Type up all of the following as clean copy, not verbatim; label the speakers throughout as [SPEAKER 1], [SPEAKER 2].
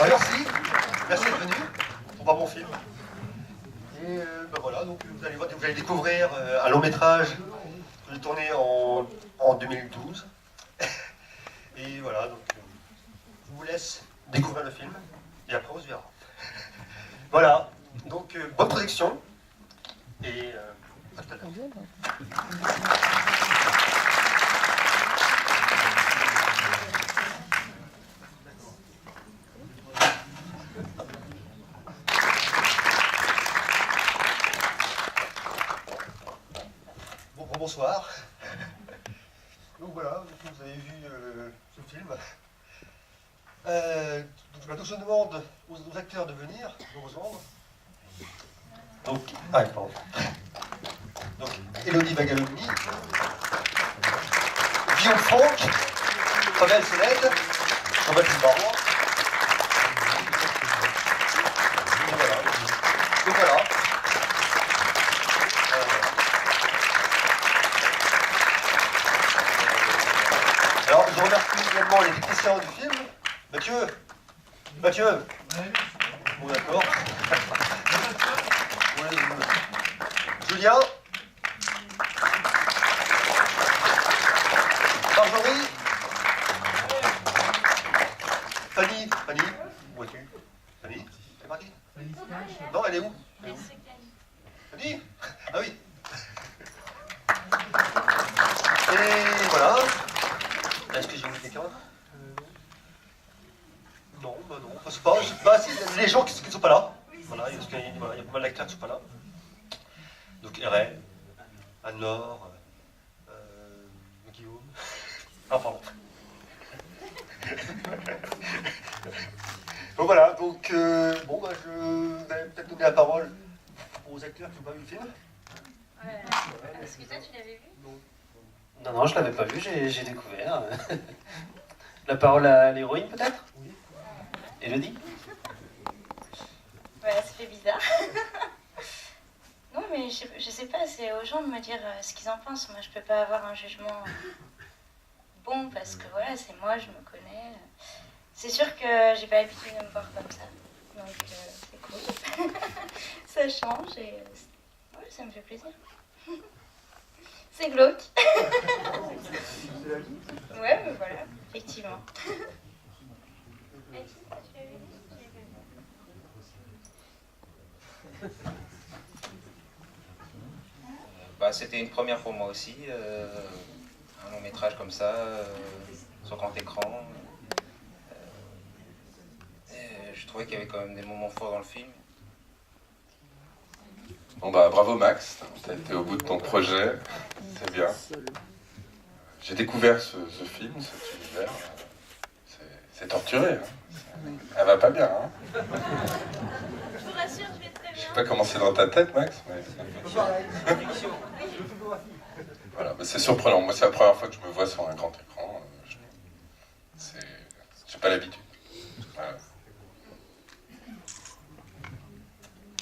[SPEAKER 1] Merci. Merci d'être venu pour voir mon film. Et voilà, donc vous allez découvrir un long métrage que j'ai tourné en 2012. Et voilà, donc je vous laisse découvrir le film et après on se verra. Voilà, donc bonne projection et à tout à l'heure. Bonsoir. Donc voilà, vous avez vu ce film. Donc je demande aux acteurs de venir, de rejoindre. Donc, pardon. Donc, Élodie Bagaloni, Guillaume Franck, Fabien Sélède, Jean-Baptiste Baron. Et voilà. Donc voilà. Alors, je remercie également les techniciens du film. Mathieu. Bon, d'accord. Julien. Marjorie. Fanny. Où es-tu? Fanny, c'est parti? Non, elle est où? Fanny? Ah oui. Et voilà. Est-ce que j'ai oublié quelqu'un? Non, bah non. C'est pas si, les gens qui ne sont pas là. Voilà, parce qu'il y a pas mal d'acteurs qui ne sont pas là. Donc RL, Anne-Laure, Guillaume. Ah, pardon. Donc voilà, donc je vais peut-être donner la parole aux acteurs qui n'ont pas vu le film.
[SPEAKER 2] Est-ce que toi tu l'avais vu?
[SPEAKER 3] Non, je l'avais pas vu, j'ai découvert. La parole à l'héroïne peut-être?
[SPEAKER 1] Oui.
[SPEAKER 3] Élodie?
[SPEAKER 2] Voilà, ça fait bizarre. Non, mais je sais pas, c'est aux gens de me dire ce qu'ils en pensent. Moi, je peux pas avoir un jugement bon parce que voilà, c'est moi, je me connais. C'est sûr que j'ai pas l'habitude de me voir comme ça. Donc, c'est cool. Ça change et ouais, ça me fait plaisir. C'est glauque. Ouais, mais voilà, effectivement.
[SPEAKER 4] C'était une première pour moi aussi, un long métrage comme ça, sur grand écran. Je trouvais qu'il y avait quand même des moments forts dans le film.
[SPEAKER 5] Bon bravo Max, t'as été au bout de ton projet, c'est bien. J'ai découvert ce film, cet univers, c'est torturé. Hein. Elle va pas bien. Hein.
[SPEAKER 2] Je vous rassure, je vais très bien.
[SPEAKER 5] Je sais pas comment c'est dans ta tête Max, mais... Voilà, mais c'est surprenant. Moi c'est la première fois que je me vois sur un grand écran. J'ai pas l'habitude.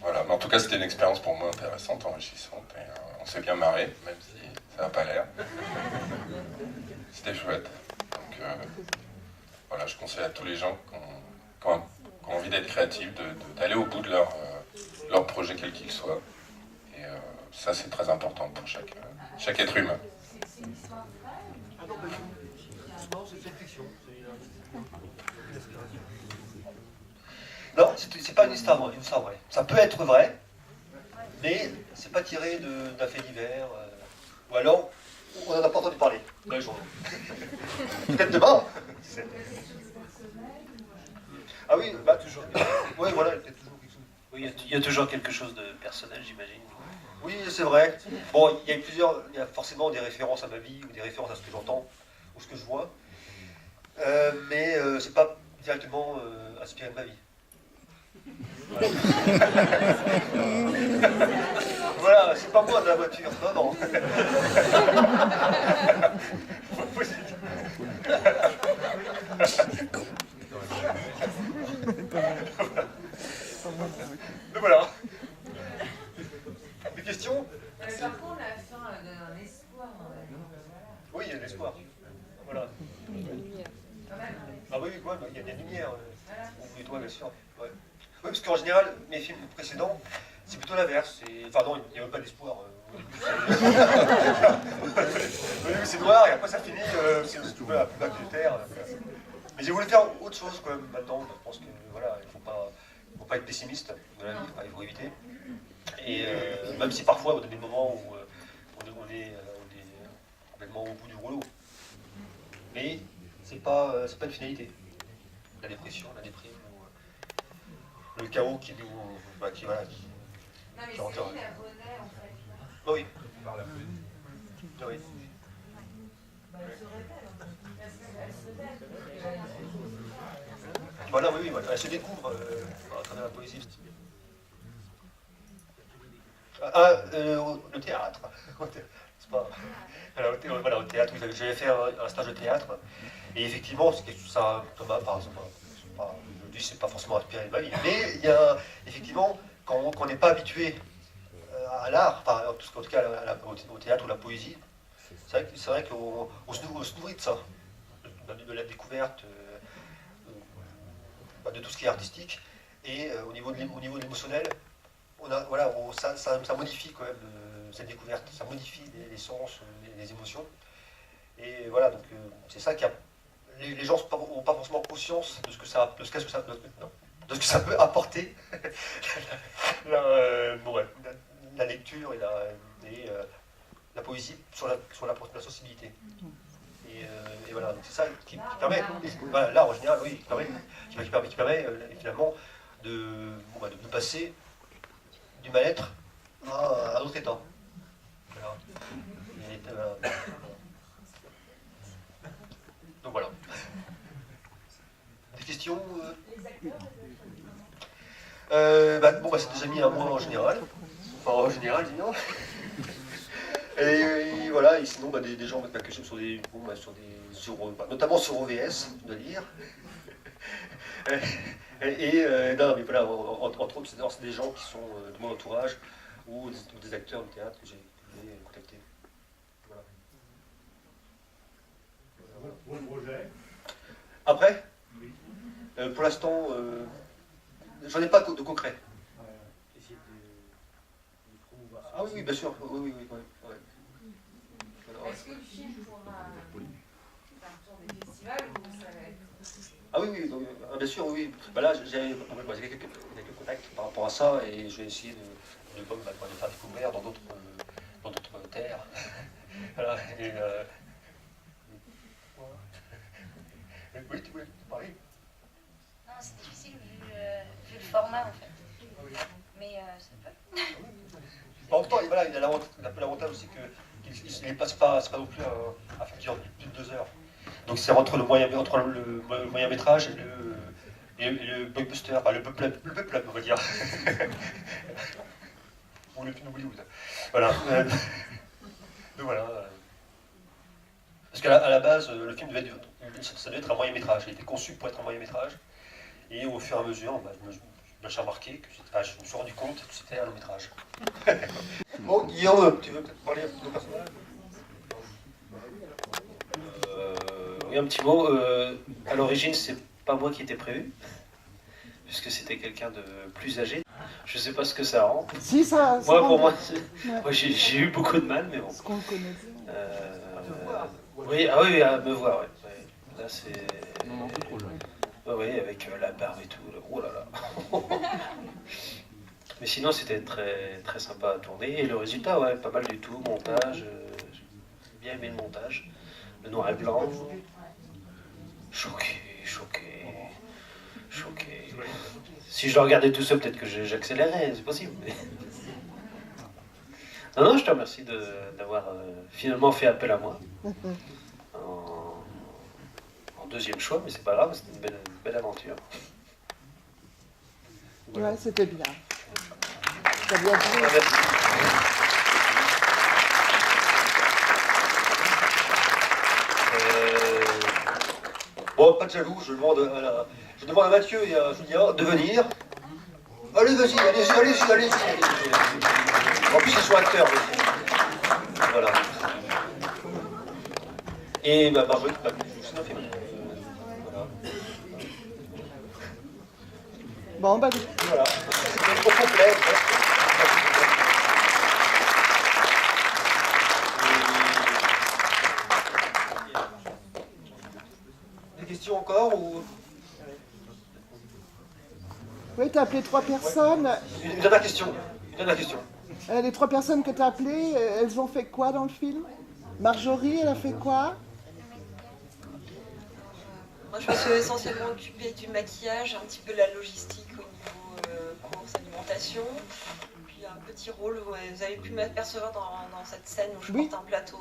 [SPEAKER 5] Voilà, mais en tout cas c'était une expérience pour moi intéressante, enrichissante, et on s'est bien marré, même si ça n'a pas l'air. C'était chouette. Donc voilà, je conseille à tous les gens qui ont envie d'être créatifs, d'aller au bout de leur projet quel qu'il soit. Et ça c'est très important pour chaque être humain.
[SPEAKER 1] Non, c'est pas une histoire vraie. Ça peut être vrai, mais c'est pas tiré d'un fait divers. Ou alors, on n'en a pas entendu parler dans les journaux. Peut-être demain. Ah oui, bah toujours. Oui, voilà, il y a toujours quelque chose.
[SPEAKER 3] Oui, il y a toujours quelque chose de personnel, j'imagine.
[SPEAKER 1] Oui, c'est vrai. Bon, il y a forcément des références à ma vie, ou des références à ce que j'entends, ou ce que je vois. Mais c'est pas directement inspiré de ma vie. Voilà, c'est pas moi de la voiture, non. Mais voilà. Des questions?
[SPEAKER 6] Par contre, la fin donne un espoir.
[SPEAKER 1] Oui, il y a de l'espoir. Voilà. Ah oui, quoi, il y a des lumières. Oui, toi, bien sûr. Ouais. Oui, parce qu'en général, mes films précédents, c'est plutôt l'inverse. Enfin non, il n'y a même pas d'espoir. Au début, c'est noir et après ça finit, c'est tout la plus bas que de terre. Mais j'ai voulu faire autre chose quand même maintenant. Je pense que voilà, il ne faut pas être pessimiste dans la vie, il faut éviter. Et même si parfois on a des moments où on est complètement au bout du rouleau. Mais c'est pas une finalité. La dépression, la déprime, ou, le chaos qui nous. Voilà,
[SPEAKER 6] Non, mais
[SPEAKER 1] qui
[SPEAKER 6] Céline,
[SPEAKER 1] enterre.
[SPEAKER 6] elle renaît en fait.
[SPEAKER 1] Ah oui. Ah oui.
[SPEAKER 6] Bah, elle se révèle en fait. Elle se révèle.
[SPEAKER 1] Voilà, oui, voilà. Elle se découvre à travers la poésie. Le théâtre. C'est pas. Voilà, au théâtre, j'avais fait un stage de théâtre. Et effectivement, ça m'a, par exemple, je dis, c'est pas forcément inspiré de ma vie. Mais il y a, effectivement, quand on n'est pas habitué à l'art, en tout cas au théâtre ou la poésie, c'est vrai qu'on se nourrit de ça, de la découverte, de tout ce qui est artistique. Et au niveau de l'émotionnel, ça modifie quand même cette découverte, ça modifie les sens, les émotions. Et voilà, donc c'est ça qui a. Les gens n'ont pas forcément conscience de ce que ça peut apporter la lecture et la poésie sur la sensibilité. Et voilà, donc c'est ça qui permet, voilà, l'art en général, oui, qui permet finalement de passer du mal-être à un autre état. Voilà. Donc voilà. Des questions c'est des amis à moi en général. Enfin, en général, disons. Et voilà, et sinon, des gens notamment sur OVS, de lire. Non, mais voilà, entre autres, c'est des gens qui sont de mon entourage ou des acteurs de théâtre que j'ai contactés. Voilà.
[SPEAKER 7] Bon projet.
[SPEAKER 1] Après, pour l'instant, j'en ai pas de concret.
[SPEAKER 3] Essayer de promouvoir ça.
[SPEAKER 1] Ah oui, bien sûr. Oui.
[SPEAKER 6] Est-ce que le film pourra faire un tour des festivals ou ça va être.
[SPEAKER 1] Ah oui, donc, bien sûr, oui. Là, j'ai quelques contacts par rapport à ça et je vais essayer de faire découvrir dans d'autres terres. Voilà. Oui, tu voulais parler?
[SPEAKER 2] Non, c'est difficile vu le format en fait. Mais c'est pas.
[SPEAKER 1] En même temps, voilà, il a l'avantage aussi qu'il ne passe pas, c'est pas non plus un film qui dure plus de 2 heures. Donc c'est entre le moyen métrage et le blockbuster, enfin le peuple, on va dire. Ou le film Hollywood. Voilà. Donc voilà. Parce qu'à la base, le film ça devait être un moyen métrage. Il a été conçu pour être un moyen métrage. Et au fur et à mesure, j'ai remarqué que je me suis rendu compte que c'était un long métrage. Bon, Guillaume, tu veux peut-être parler de ton personnage?
[SPEAKER 3] Oui, un petit mot. À l'origine, c'est pas moi qui était prévu, puisque c'était quelqu'un de plus âgé. Je sais pas ce que ça rend.
[SPEAKER 8] Si, ça.
[SPEAKER 3] Moi, pour moi,
[SPEAKER 8] Ouais.
[SPEAKER 3] moi j'ai eu beaucoup de mal, mais bon.
[SPEAKER 8] Parce qu'on le connaît.
[SPEAKER 3] Oui, ah oui, à me voir, ouais. Ouais. Là, c'est. Oui, avec la barbe et tout. Oh là là. Mais sinon, c'était très, très sympa à tourner. Et le résultat, ouais, pas mal du tout. Montage, j'ai bien aimé le montage. Le noir et blanc. Choqué. Si je le regardais tout seul, peut-être que j'accélérais, c'est possible. Mais... Non, je te remercie d'avoir finalement fait appel à moi. En deuxième choix, mais c'est pas grave, c'était une belle aventure.
[SPEAKER 8] Ouais, c'était bien. T'as bien joué.
[SPEAKER 3] Merci.
[SPEAKER 1] Bon, pas de jaloux, je demande à Mathieu et à Julien de venir. Allez-y. En plus, ils sont acteurs. Voilà. Et Marjorie, sinon fait. Voilà.
[SPEAKER 8] Bon, bah,
[SPEAKER 1] Voilà. C'était trop complet. Des questions encore ou...
[SPEAKER 8] oui, t'as appelé 3 personnes.
[SPEAKER 1] Une dernière question. Une dernière question.
[SPEAKER 8] Les 3 personnes que t'as appelées, elles ont fait quoi dans le film? Marjorie, elle a fait quoi?
[SPEAKER 7] Moi, je me suis essentiellement occupée du maquillage, un petit peu de la logistique au niveau course, alimentation. Puis un petit rôle, vous avez pu m'apercevoir dans cette scène où je porte un plateau,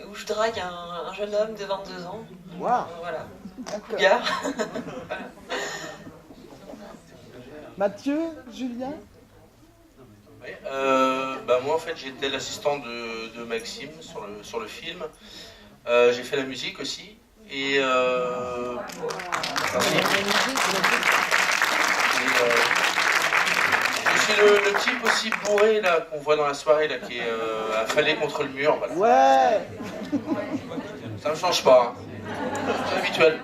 [SPEAKER 7] où je drague un jeune homme de 22 ans.
[SPEAKER 8] Waouh.
[SPEAKER 7] Voilà.
[SPEAKER 8] D'accord.
[SPEAKER 7] Gare. Voilà.
[SPEAKER 8] Mathieu, Julien?
[SPEAKER 9] Oui, moi en fait j'étais l'assistant de Maxime sur le film. J'ai fait la musique aussi. Et, je suis le type aussi bourré là qu'on voit dans la soirée là qui est affalé contre le mur. Voilà.
[SPEAKER 8] Ouais.
[SPEAKER 9] Ça ne change pas. Hein. C'est habituel.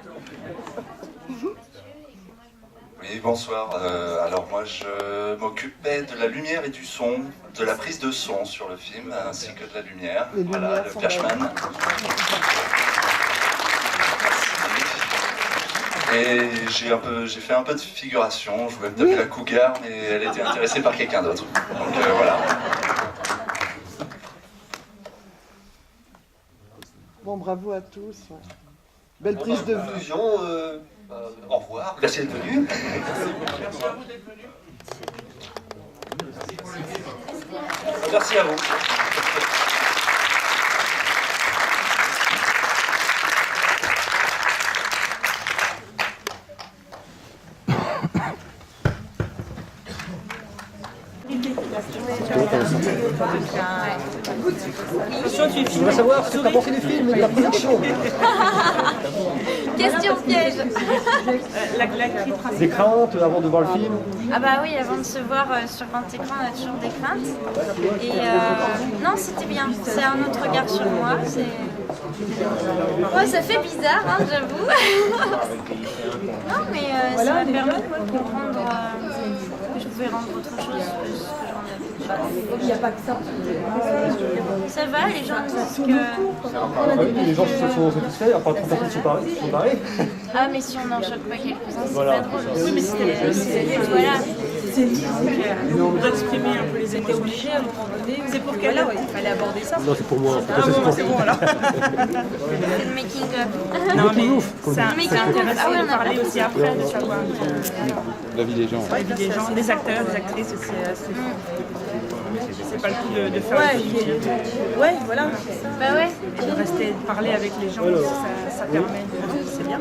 [SPEAKER 10] Oui, bonsoir. Alors moi je m'occupais de la lumière et du son, de la prise de son sur le film, ainsi que de la lumière.
[SPEAKER 8] Les
[SPEAKER 10] voilà,
[SPEAKER 8] lumières
[SPEAKER 10] le
[SPEAKER 8] sont
[SPEAKER 10] flashman. Et j'ai fait un peu de figuration, je voulais me taper la cougar, mais elle était intéressée par quelqu'un d'autre. Donc voilà.
[SPEAKER 8] Bon, bravo à tous. Ouais. Belle prise de vue.
[SPEAKER 1] Conclusion, au revoir. Merci d'être venu. Merci à vous.
[SPEAKER 11] Je voudrais savoir ce que tu as pensé du film et de la production.
[SPEAKER 2] Question piège.
[SPEAKER 11] Des craintes avant de voir le film?
[SPEAKER 2] Ah bah oui, avant de se voir sur grand écran, on a toujours des craintes. Et non, c'était bien. C'est un autre regard sur moi. Ouais, ça fait bizarre, hein, j'avoue. Non, mais ça m'a permis de comprendre que je pouvais rendre autre chose que ce que je rendais. Il n'y a pas que ça. Ça va, les gens disent que...
[SPEAKER 11] Les gens sont satisfaits, enfin, tout sont barrés.
[SPEAKER 2] Ah, mais si on n'en choque pas quelques-uns, c'est
[SPEAKER 11] Voilà.
[SPEAKER 2] pas drôle. Oui, mais c'est... Voilà.
[SPEAKER 12] On doit exprimer un peu les émotions. Obligé à un moment donné. C'est pour qu'elle il fallait aborder ça.
[SPEAKER 11] Non, c'est pour moi.
[SPEAKER 12] Ah bon, c'est bon alors.
[SPEAKER 2] C'est le making-up.
[SPEAKER 12] Non, mais
[SPEAKER 2] c'est intéressant.
[SPEAKER 12] Ah oui, on a parlé aussi après de savoir
[SPEAKER 13] la vie des gens.
[SPEAKER 12] la vie des gens, des acteurs, des actrices. C'est pas le tout de faire le film. Ouais, voilà.
[SPEAKER 2] Bah ouais.
[SPEAKER 12] Et de rester, de parler avec les gens, ça permet c'est bien,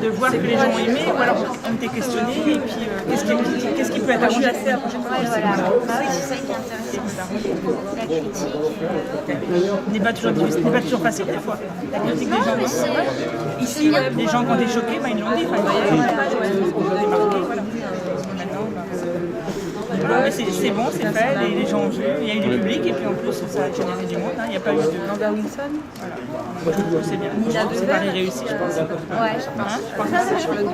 [SPEAKER 12] de voir que les gens ont aimé, ou alors on était questionné, et puis qu'est-ce qui peut être ajouté à la prochaine fois.
[SPEAKER 2] Voilà. Bah oui, c'est ça qui est intéressant. La critique.
[SPEAKER 12] N'est pas toujours facile des fois. La critique des gens. Ici, les gens qui ont été choqués, ils l'ont dit. Voilà. Mais c'est bon, c'est fait, les gens ont vu, il y a eu du public et puis en plus ça a généré du monde, il n'y a pas eu de... Lambert Wilson. Voilà. C'est bien. C'est pas réussi, je pense.
[SPEAKER 2] Ouais, je pense.
[SPEAKER 12] Je pense que c'est chouette.